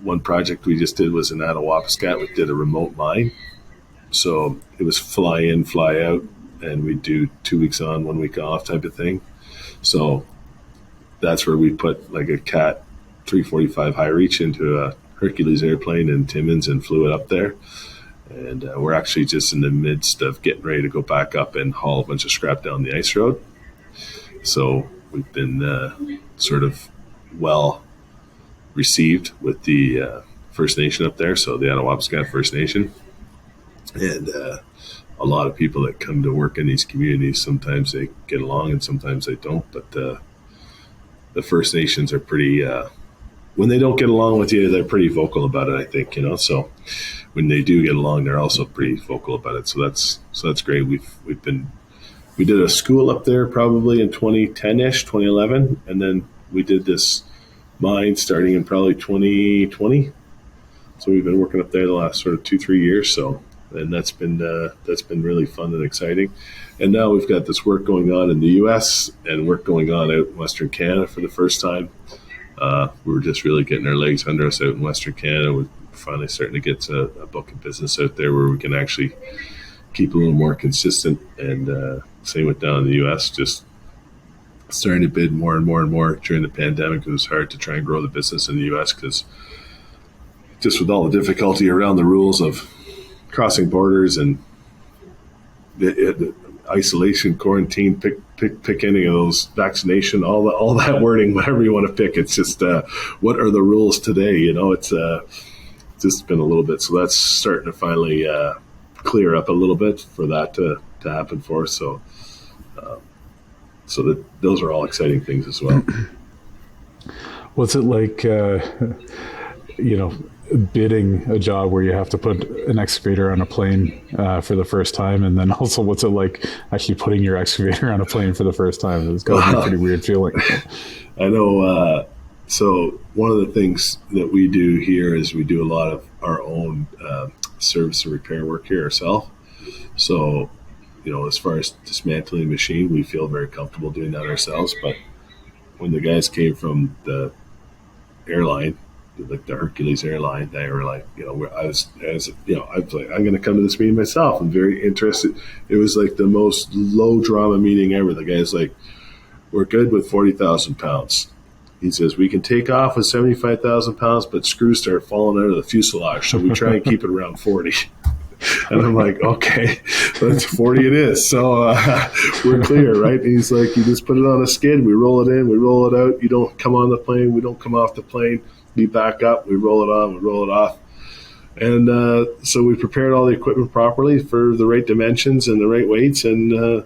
one project we just did was in Attawapiskat. We did a remote mine. So it was fly in, fly out, and we'd do 2 weeks on, 1 week off type of thing. So that's where we put like a Cat 345 high reach into a Hercules airplane in Timmins and flew it up there. And we're actually just in the midst of getting ready to go back up and haul a bunch of scrap down the ice road. So we've been sort of well received with the First Nation up there, so the Attawapiskat First Nation. And a lot of people that come to work in these communities, sometimes they get along and sometimes they don't. But the First Nations are pretty, when they don't get along with you, they're pretty vocal about it, I think, So when they do get along, they're also pretty vocal about it. So that's great. We did a school up there probably in 2010-ish, 2011, and then we did this mine starting in probably 2020. So we've been working up there the last sort of 2-3 years. So, and that's been really fun and exciting. And now we've got this work going on in the U.S. and work going on out in Western Canada for the first time. We were just really getting our legs under us out in Western Canada. We're finally starting to get a book of business out there where we can actually keep a little more consistent. And same with down in the U.S., just starting to bid more and more and more during the pandemic. It was hard to try and grow the business in the U.S. because just with all the difficulty around the rules of crossing borders and the isolation, quarantine, pick any of those, vaccination, all that wording, whatever you want to pick. It's just what are the rules today? It's just been a little bit. So that's starting to finally clear up a little bit for that to happen for us. So that those are all exciting things as well. What's it like, bidding a job where you have to put an excavator on a plane for the first time? And then also what's it like actually putting your excavator on a plane for the first time? It's got to be a pretty weird feeling. I know. So one of the things that we do here is we do a lot of our own service and repair work here ourselves. So, as far as dismantling a machine, we feel very comfortable doing that ourselves. But when the guys came from the airline, like the Hercules airline, they were like, I was like, I'm going to come to this meeting myself. I'm very interested. It was like the most low drama meeting ever. The guy's like, we're good with 40,000 pounds. He says, we can take off with 75,000 pounds, but screws start falling out of the fuselage. So we try and keep it around 40. And I'm like, okay, that's 40 it is. So we're clear, right? And he's like, you just put it on a skid. We roll it in, we roll it out. You don't come on the plane. We don't come off the plane. We back up. We roll it on. We roll it off. And so we prepared all the equipment properly for the right dimensions and the right weights. And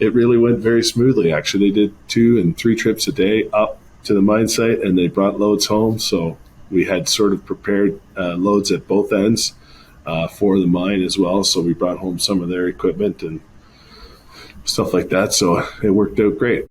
it really went very smoothly, actually. They did 2 and 3 trips a day up to the mine site, and they brought loads home. So we had sort of prepared loads at both ends for the mine as well. So we brought home some of their equipment and stuff like that. So it worked out great.